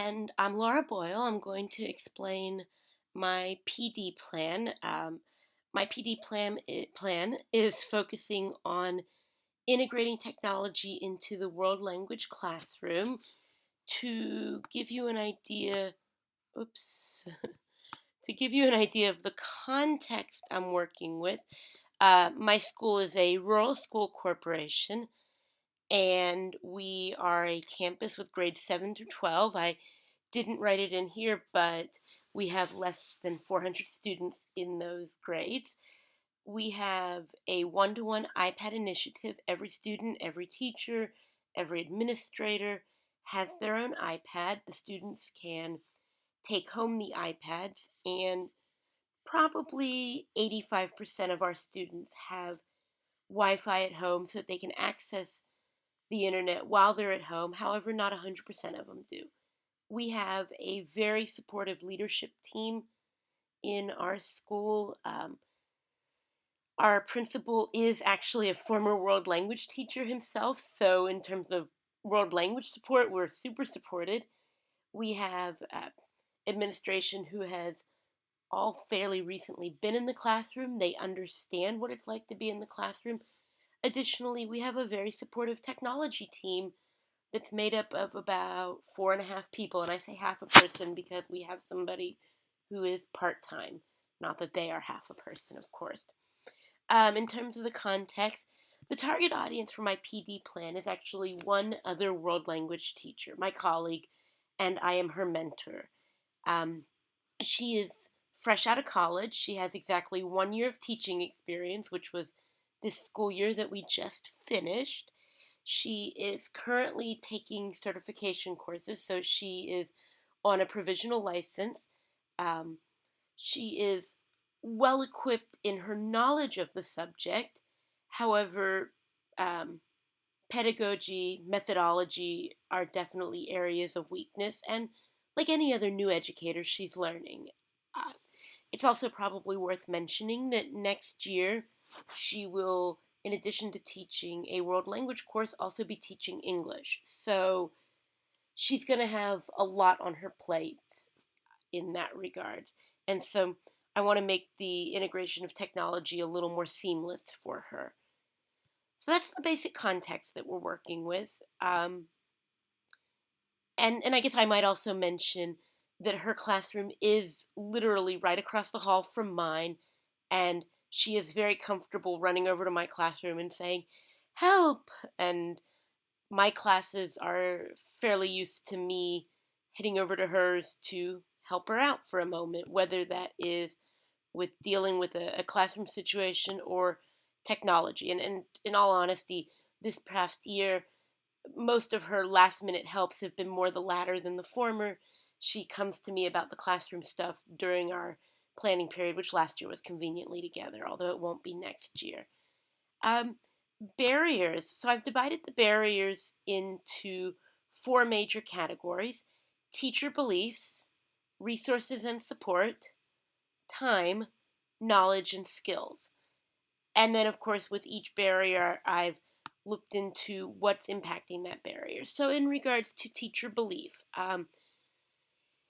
and I'm Laura Boyle. I'm going to explain my PD plan. My PD plan is focusing on integrating technology into the world language classroom to give you an idea. Oops. To give you an idea of the context I'm working with, my school is a rural school corporation, and we are a campus with grades 7 through 12. I didn't write it in here, but we have less than 400 students in those grades. We have a one-to-one iPad initiative. Every student, every teacher, every administrator has their own iPad. The students can take home the iPads, and probably 85% of our students have Wi-Fi at home so that they can access the internet while they're at home. However, not 100% of them do. We have a very supportive leadership team in our school. Our principal is actually a former world language teacher himself, so in terms of world language support, we're super supported. We have administration who has all fairly recently been in the classroom. They understand what it's like to be in the classroom. Additionally, we have a very supportive technology team that's made up of about 4.5 people. And I say half a person because we have somebody who is part time. Not that they are half a person, of course. In terms of the context, the target audience for my PD plan is actually one other world language teacher, my colleague, and I am her mentor. Um, she is fresh out of college. She has exactly 1 year of teaching experience, which was this school year that we just finished. She is currently taking certification courses, so she is on a provisional license. Um, she is well equipped in her knowledge of the subject. However, um, pedagogy, methodology are definitely areas of weakness, and like any other new educator, she's learning. Uh, it's also probably worth mentioning that next year she will, in addition to teaching a world language course, also be teaching English. So she's going to have a lot on her plate in that regard. And so I want to make the integration of technology a little more seamless for her. So that's the basic context that we're working with. And I guess I might also mention that her classroom is literally right across the hall from mine, and she is very comfortable running over to my classroom and saying, "Help!" And my classes are fairly used to me heading over to hers to help her out for a moment, whether that is with dealing with a classroom situation or technology. And in all honesty, this past year, most of her last minute helps have been more the latter than the former. She comes to me about the classroom stuff during our planning period, which last year was conveniently together, although it won't be next year. Um, Barriers. So I've divided the barriers into four major categories: teacher beliefs, resources and support, time, knowledge, and skills. And then, of course, with each barrier, I've looked into what's impacting that barrier. So, in regards to teacher belief,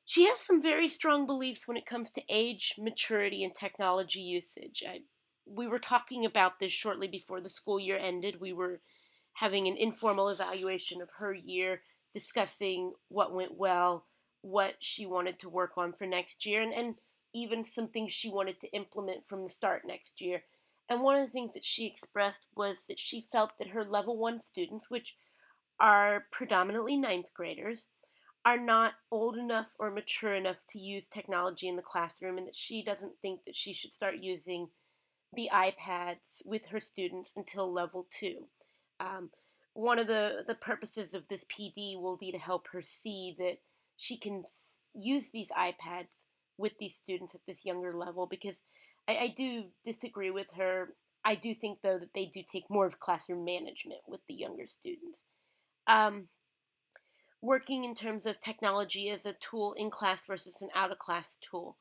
she has some very strong beliefs when it comes to age, maturity, and technology usage. We were talking about this shortly before the school year ended. We were having an informal evaluation of her year, discussing what went well, what she wanted to work on for next year, and even some things she wanted to implement from the start next year. And one of the things that she expressed was that she felt that her level one students, which are predominantly ninth graders, are not old enough or mature enough to use technology in the classroom, and that she doesn't think that she should start using the iPads with her students until level two. Um, One of the purposes of this PD will be to help her see that she can use these iPads with these students at this younger level, because I do disagree with her. I do think, though, that they do take more of classroom management with the younger students. Um, Working in terms of technology as a tool in class versus an out of class tool.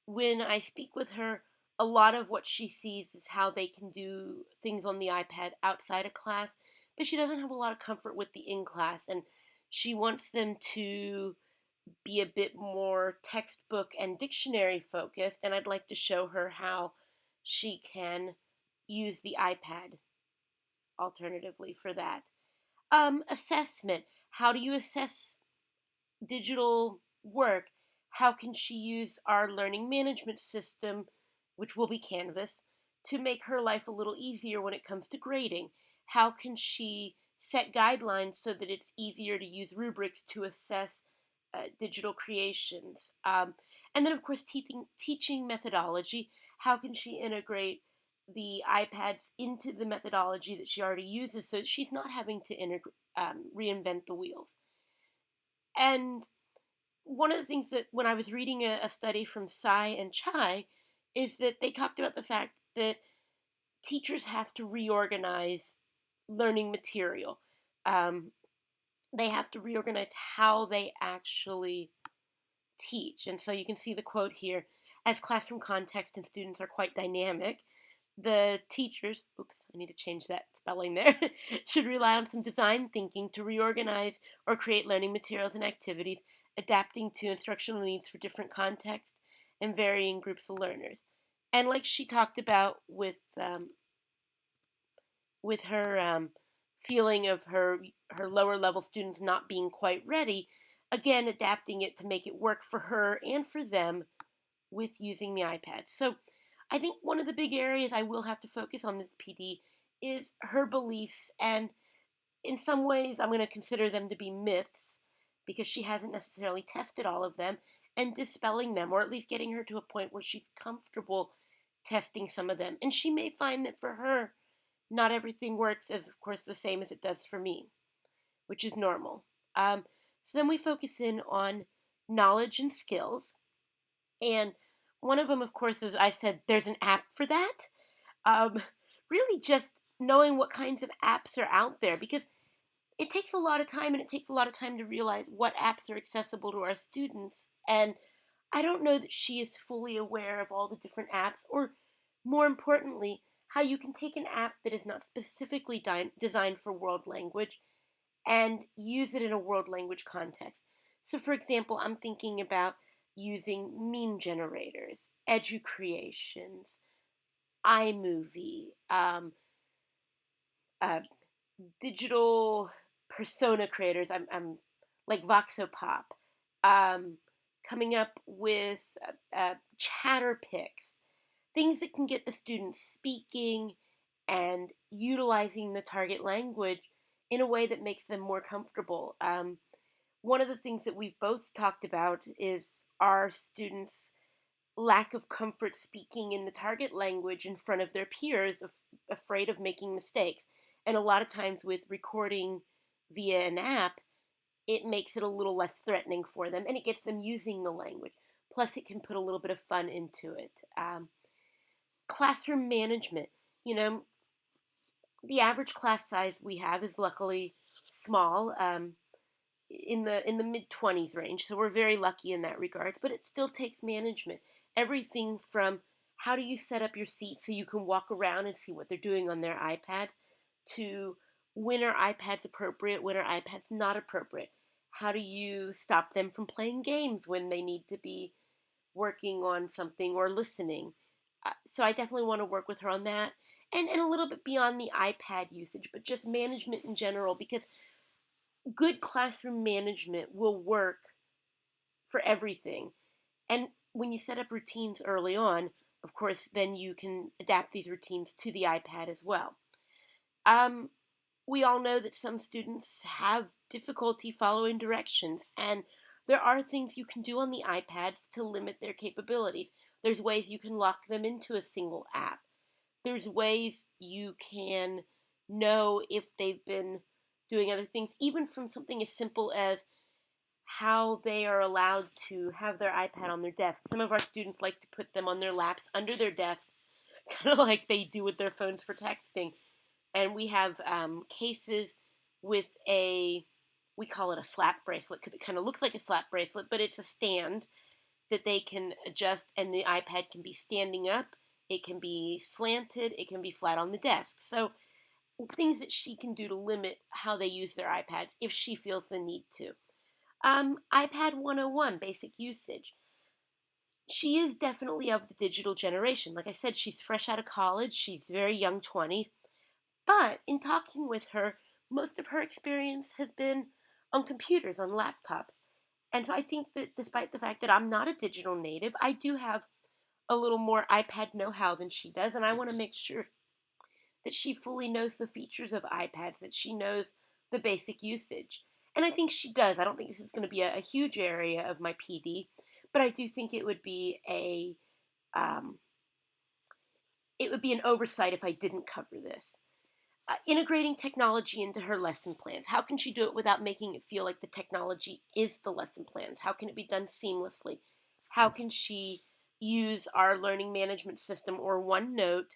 When I speak with her, a lot of what she sees is how they can do things on the iPad outside of class, but she doesn't have a lot of comfort with the in class, and she wants them to be a bit more textbook and dictionary focused, and I'd like to show her how she can use the iPad alternatively for that. Assessment. How do you assess digital work? How can she use our learning management system, which will be Canvas, to make her life a little easier when it comes to grading? How can she set guidelines so that it's easier to use rubrics to assess digital creations? And then, of course, teaching methodology. How can she integrate the iPads into the methodology that she already uses so that she's not having to reinvent the wheels? And one of the things that when I was reading a study from Tsai and Chai is that they talked about the fact that teachers have to reorganize learning material. Um, they have to reorganize how they actually teach. And so you can see the quote here: as classroom context and students are quite dynamic, the teachers, oops, I need to change that spelling there, should rely on some design thinking to reorganize or create learning materials and activities, adapting to instructional needs for different contexts and varying groups of learners. And like she talked about with her feeling of her lower level students not being quite ready, again adapting it to make it work for her and for them with using the iPad. So I think one of the big areas I will have to focus on this PD is her beliefs, and in some ways I'm going to consider them to be myths because she hasn't necessarily tested all of them, and dispelling them, or at least getting her to a point where she's comfortable testing some of them. And she may find that for her, not everything works as, of course, the same as it does for me, which is normal. So then we focus in on knowledge and skills. And one of them, of course, is I said there's an app for that. Um, really just knowing what kinds of apps are out there because it takes a lot of time and it takes a lot of time to realize what apps are accessible to our students. And I don't know that she is fully aware of all the different apps, or more importantly, how you can take an app that is not specifically designed for world language and use it in a world language context. So, for example, I'm thinking about using meme generators, Educreations, iMovie, uh, digital persona creators. I'm like Voxopop, um, coming up with Chatterpix, things that can get the students speaking and utilizing the target language in a way that makes them more comfortable. One of the things that we've both talked about is our students' lack of comfort speaking in the target language in front of their peers, afraid of making mistakes. And a lot of times with recording via an app, it makes it a little less threatening for them and it gets them using the language. Plus, it can put a little bit of fun into it. Classroom management. You know, the average class size we have is luckily small, in the mid 20s range. So we're very lucky in that regard, but it still takes management. Everything from how do you set up your seat so you can walk around and see what they're doing on their iPad, to when are iPads appropriate, when are iPads not appropriate? How do you stop them from playing games when they need to be working on something or listening? So I definitely want to work with her on that. And a little bit beyond the iPad usage, but just management in general, because good classroom management will work for everything. And when you set up routines early on, of course, then you can adapt these routines to the iPad as well. Um, we all know that some students have difficulty following directions, and there are things you can do on the iPads to limit their capabilities. There's ways you can lock them into a single app. There's ways you can know if they've been doing other things, even from something as simple as how they are allowed to have their iPad on their desk. Some of our students like to put them on their laps under their desks, kind of like they do with their phones for texting. And we have cases with we call it a slap bracelet because it kind of looks like a slap bracelet, but it's a stand that they can adjust, and the iPad can be standing up, it can be slanted, it can be flat on the desk. So things that she can do to limit how they use their iPads if she feels the need to. iPad 101, basic usage. She is definitely of the digital generation. Like I said, she's fresh out of college, she's very young 20s. But in talking with her, most of her experience has been on computers, on laptops. And so I think that despite the fact that I'm not a digital native, I do have a little more iPad know how than she does. And I want to make sure that she fully knows the features of iPads, that she knows the basic usage. And I think she does. I don't think this is going to be a huge area of my PD, but I do think um, it would be an oversight if I didn't cover this. Integrating technology into her lesson plans. How can she do it without making it feel like the technology is the lesson plans? How can it be done seamlessly? How can she use our learning management system or OneNote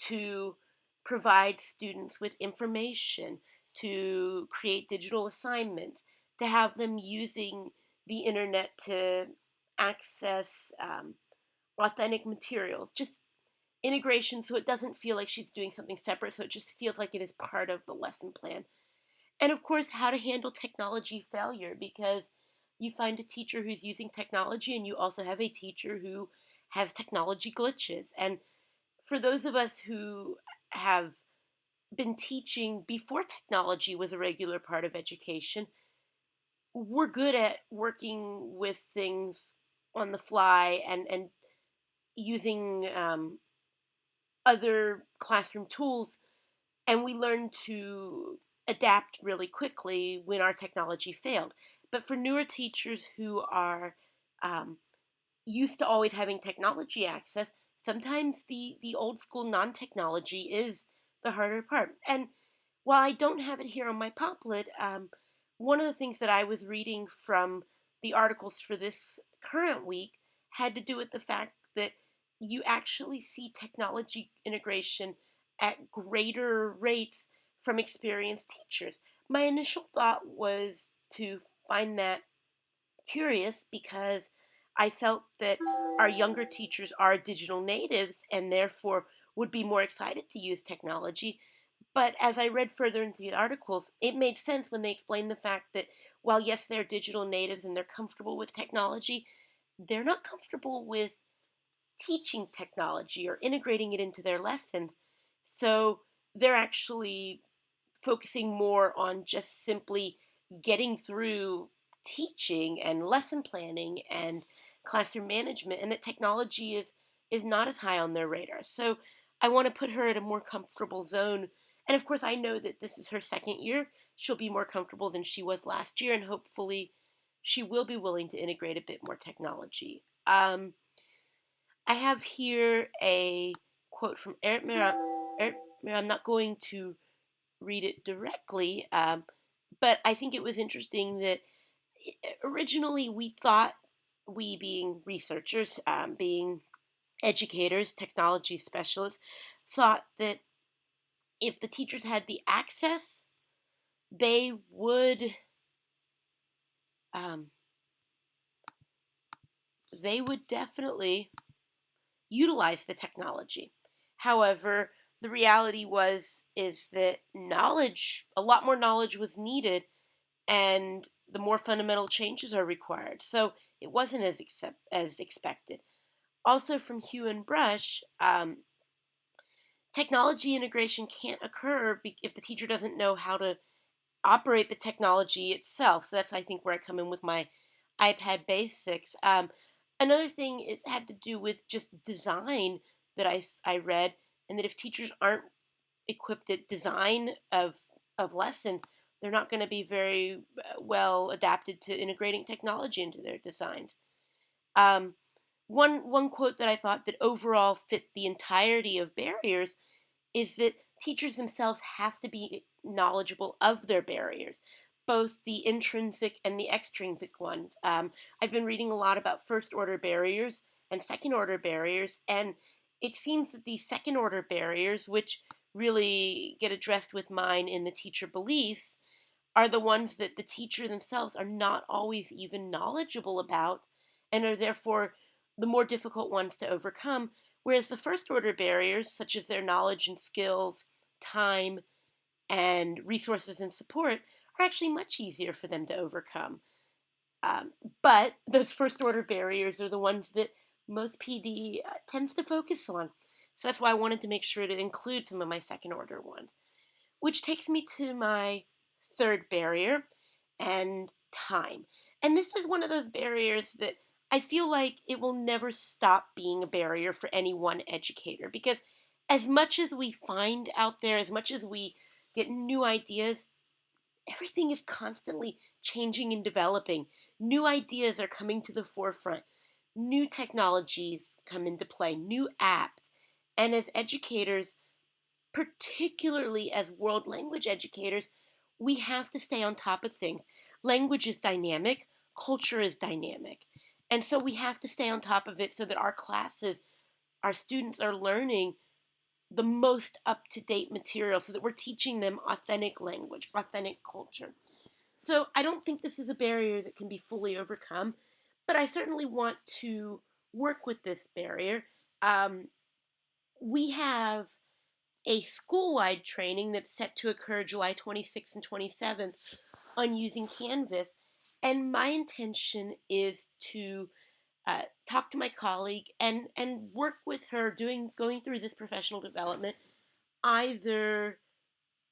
to provide students with information, to create digital assignments, to have them using the internet to access authentic materials? Just integration so it doesn't feel like she's doing something separate, so it just feels like it is part of the lesson plan. And of course, how to handle technology failure, because you find a teacher who's using technology and you also have a teacher who has technology glitches. And for those of us who have been teaching before technology was a regular part of education, we're good at working with things on the fly and using other classroom tools, and we learn to adapt really quickly when our technology failed. But for newer teachers who are um, used to always having technology access, sometimes the old school non technology is the harder part. And while I don't have it here on my Poplet, one of the things that I was reading from the articles for this current week had to do with the fact that you actually see technology integration at greater rates from experienced teachers. My initial thought was to find that curious because I felt that our younger teachers are digital natives and therefore would be more excited to use technology. But as I read further into the articles, it made sense when they explained the fact that while, yes, they're digital natives and they're comfortable with technology, they're not comfortable with teaching technology or integrating it into their lessons. So they're actually focusing more on just simply getting through teaching and lesson planning and classroom management, and that technology is not as high on their radar. So I want to put her at a more comfortable zone. And of course, I know that this is her second year. She'll be more comfortable than she was last year, and hopefully she will be willing to integrate a bit more technology. I have here a quote from Eric Miram. Eric Miram. I'm not going to read it directly, but I think it was interesting that originally we thought, we being researchers, being educators, technology specialists, thought that if the teachers had the access, they would um, definitely utilize the technology. However, the reality is that knowledge, a lot more knowledge was needed, and the more fundamental changes are required. So it wasn't as expected. Also, from Hugh and Brush, technology integration can't occur if the teacher doesn't know how to operate the technology itself. So that's, I think, where I come in with my iPad basics. Another thing is had to do with just design that I read, and that if teachers aren't equipped at design of lessons, they're not going to be very well adapted to integrating technology into their designs. Um, one quote that I thought that overall fit the entirety of barriers is that teachers themselves have to be knowledgeable of their barriers, both the intrinsic and the extrinsic ones. I've been reading a lot about first order barriers and second order barriers, and it seems that these second order barriers, which really get addressed with mine in the teacher beliefs, are the ones that the teacher themselves are not always even knowledgeable about and are therefore the more difficult ones to overcome. Whereas the first order barriers, such as their knowledge and skills, time, and resources and support, are actually much easier for them to overcome. Um, but those first order barriers are the ones that most PD tends to focus on. So that's why I wanted to make sure to include some of my second order ones. Which takes me to my third barrier and time. And this is one of those barriers that I feel like it will never stop being a barrier for any one educator because as much as we find out there, as much as we get new ideas, everything is constantly changing and developing. New ideas are coming to the forefront. New technologies come into play, new apps. And as educators, particularly as world language educators, we have to stay on top of things. Language is dynamic, culture is dynamic. And so we have to stay on top of it so that our classes, our students are learning the most up to date material so that we're teaching them authentic language, authentic culture. So I don't think this is a barrier that can be fully overcome, but I certainly want to work with this barrier. Um, we have a school-wide training that's set to occur July 26th and 27th on using Canvas. And my intention is to talk to my colleague and work with her going through this professional development either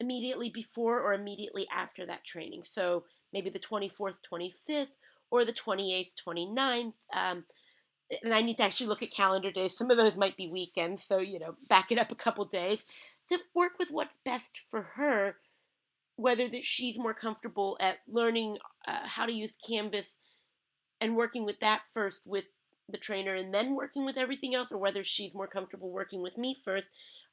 immediately before or immediately after that training. So maybe the 24th, 25th, or the 28th, 29th. And I need to actually look at calendar days. Some of those might be weekends, so back it up a couple days to work with what's best for her. Whether that she's more comfortable at learning how to use Canvas and working with that first with the trainer and then working with everything else, or whether she's more comfortable working with me first.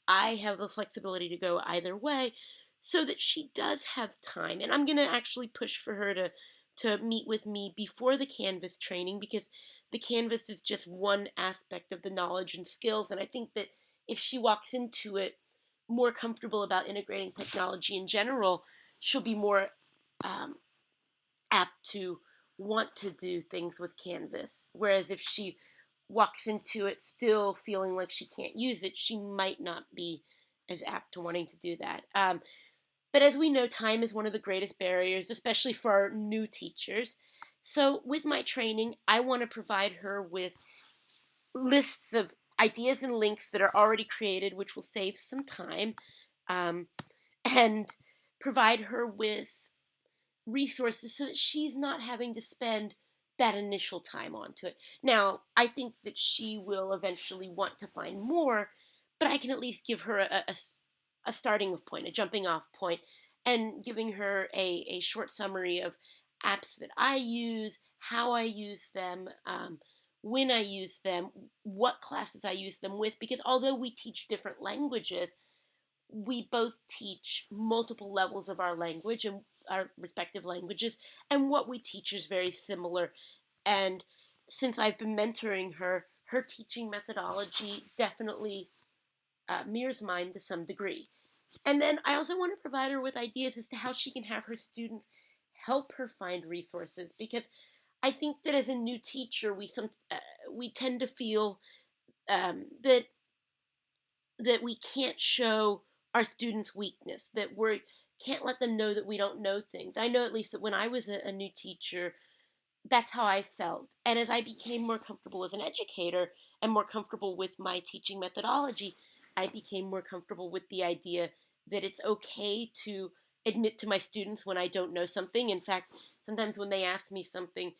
I have the flexibility to go either way so that she does have time. And I'm going to actually push for her to meet with me before the Canvas training because the Canvas is just one aspect of the knowledge and skills. And I think that if she walks into it more comfortable about integrating technology in general, she'll be more um, apt to want to do things with Canvas. Whereas if she walks into it still feeling like she can't use it, she might not be as apt to wanting to do that. But as we know, time is one of the greatest barriers, especially for our new teachers. So with my training, I want to provide her with lists of ideas and links that are already created, which will save some time, um, and provide her with resources so that she's not having to spend that initial time onto it. Now, I think that she will eventually want to find more, but I can at least give her a starting point, a jumping off point, and giving her a short summary of apps that I use, how I use them, when I use them, what classes I use them with, because although we teach different languages, we both teach multiple levels of our language and our respective languages, and what we teach is very similar. And since I've been mentoring her, her teaching methodology definitely mirrors mine to some degree. And then I also want to provide her with ideas as to how she can have her students help her find resources because I think that as a new teacher, we tend to feel that we can't show our students weakness, that we can't let them know that we don't know things. I know at least that when I was a new teacher, that's how I felt. And as I became more comfortable as an educator and more comfortable with my teaching methodology, I became more comfortable with the idea that it's okay to admit to my students when I don't know something. In fact, sometimes when they ask me something,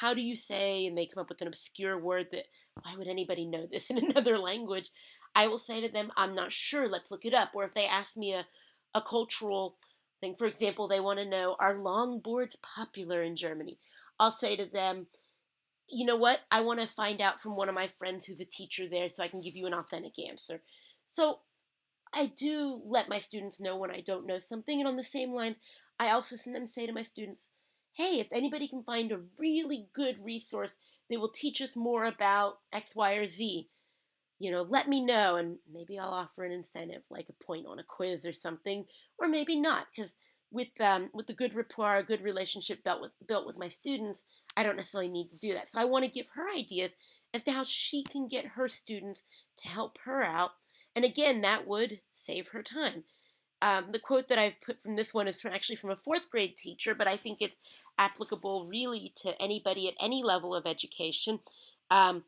how do you say, and they come up with an obscure word that, why would anybody know this in another language? I will say to them, I'm not sure, let's look it up. Or if they ask me a cultural thing, for example, they want to know, are longboards popular in Germany? I'll say to them, you know what? I want to find out from one of my friends who's a teacher there so I can give you an authentic answer. So I do let my students know when I don't know something. And on the same lines, I also sometimes say to my students, hey, if anybody can find a really good resource that will teach us more about X, Y, or Z, let me know and maybe I'll offer an incentive like a point on a quiz or something, or maybe not, because with the good rapport, a good relationship built with my students, I don't necessarily need to do that. So I want to give her ideas as to how she can get her students to help her out, and again, that would save her time. The quote that I've put from this one is actually from a fourth grade teacher, but I think it's applicable really to anybody at any level of education. Um,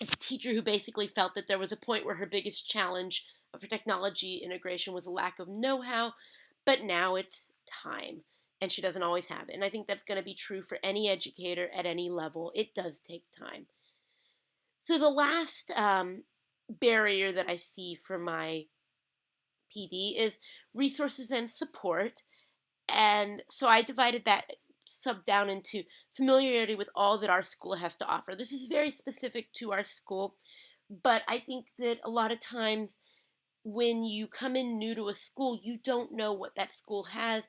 it's a teacher who basically felt that there was a point where her biggest challenge for technology integration was a lack of know-how, but now it's time, and she doesn't always have it. And I think that's going to be true for any educator at any level. It does take time. So the last barrier that I see for my PD is resources and support. And so I divided that sub down into familiarity with all that our school has to offer. This is very specific to our school, but I think that a lot of times when you come in new to a school, you don't know what that school has.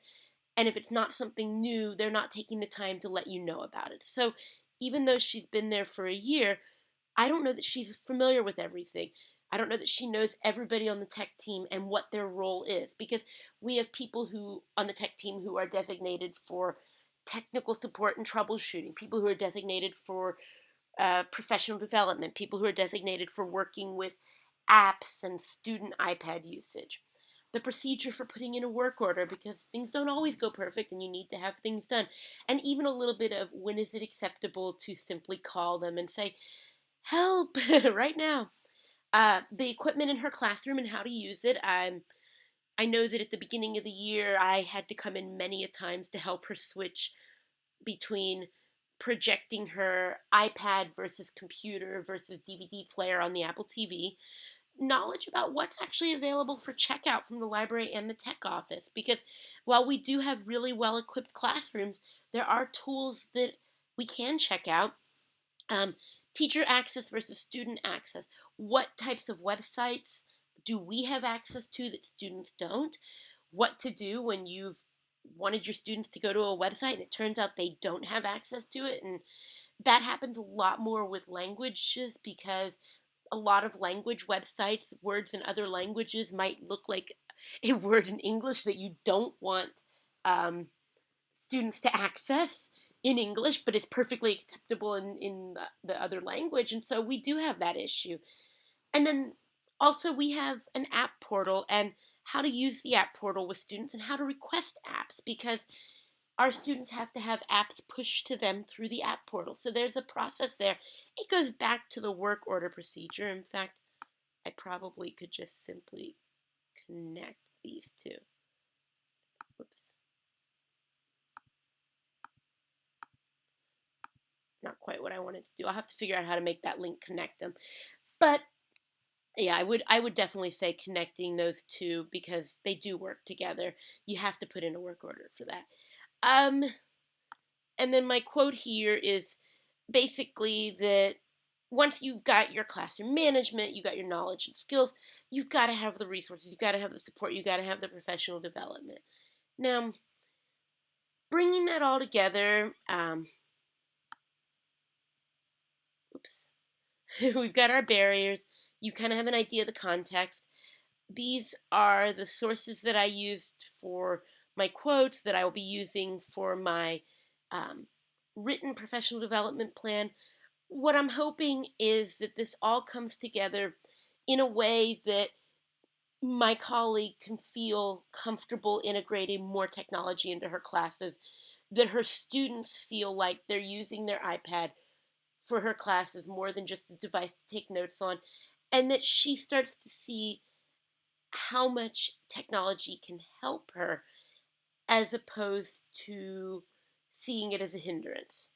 And if it's not something new, they're not taking the time to let you know about it. So even though she's been there for a year, I don't know that she's familiar with everything. I don't know that she knows everybody on the tech team and what their role is, because we have people who on the tech team who are designated for technical support and troubleshooting, people who are designated for professional development, people who are designated for working with apps and student iPad usage. The procedure for putting in a work order, because things don't always go perfect and you need to have things done. And even a little bit of when is it acceptable to simply call them and say, help right now. The equipment in her classroom and how to use it. I know that at the beginning of the year, I had to come in many a times to help her switch between projecting her iPad versus computer versus DVD player on the Apple TV, knowledge about what's actually available for checkout from the library and the tech office. Because while we do have really well equipped classrooms, there are tools that we can check out. um, Teacher access versus student access. What types of websites do we have access to that students don't? What to do when you've wanted your students to go to a website and it turns out they don't have access to it. And that happens a lot more with languages, because a lot of language websites, words in other languages might look like a word in English that you don't want um, students to access in English, but it's perfectly acceptable in the other language. And so we do have that issue. And then also we have an app portal and how to use the app portal with students and how to request apps, because our students have to have apps pushed to them through the app portal. So there's a process there. It goes back to the work order procedure. In fact, I probably could just simply connect these two. Whoops. Not quite what I wanted to do. I'll have to figure out how to make that link connect them. But yeah, I would definitely say connecting those two, because they do work together. You have to put in a work order for that. Um, and then my quote here is basically that once you've got your classroom management, you got your knowledge and skills, you've got to have the resources, you've got to have the support, you've got to have the professional development. Now, bringing that all together, oops, we've got our barriers. You kind of have an idea of the context. These are the sources that I used for my quotes that I will be using for my um, written professional development plan. What I'm hoping is that this all comes together in a way that my colleague can feel comfortable integrating more technology into her classes, that her students feel like they're using their iPad for her classes more than just a device to take notes on, and that she starts to see how much technology can help her as opposed to seeing it as a hindrance.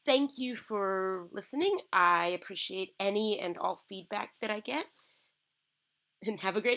Thank you for listening. I appreciate any and all feedback that I get, and have a great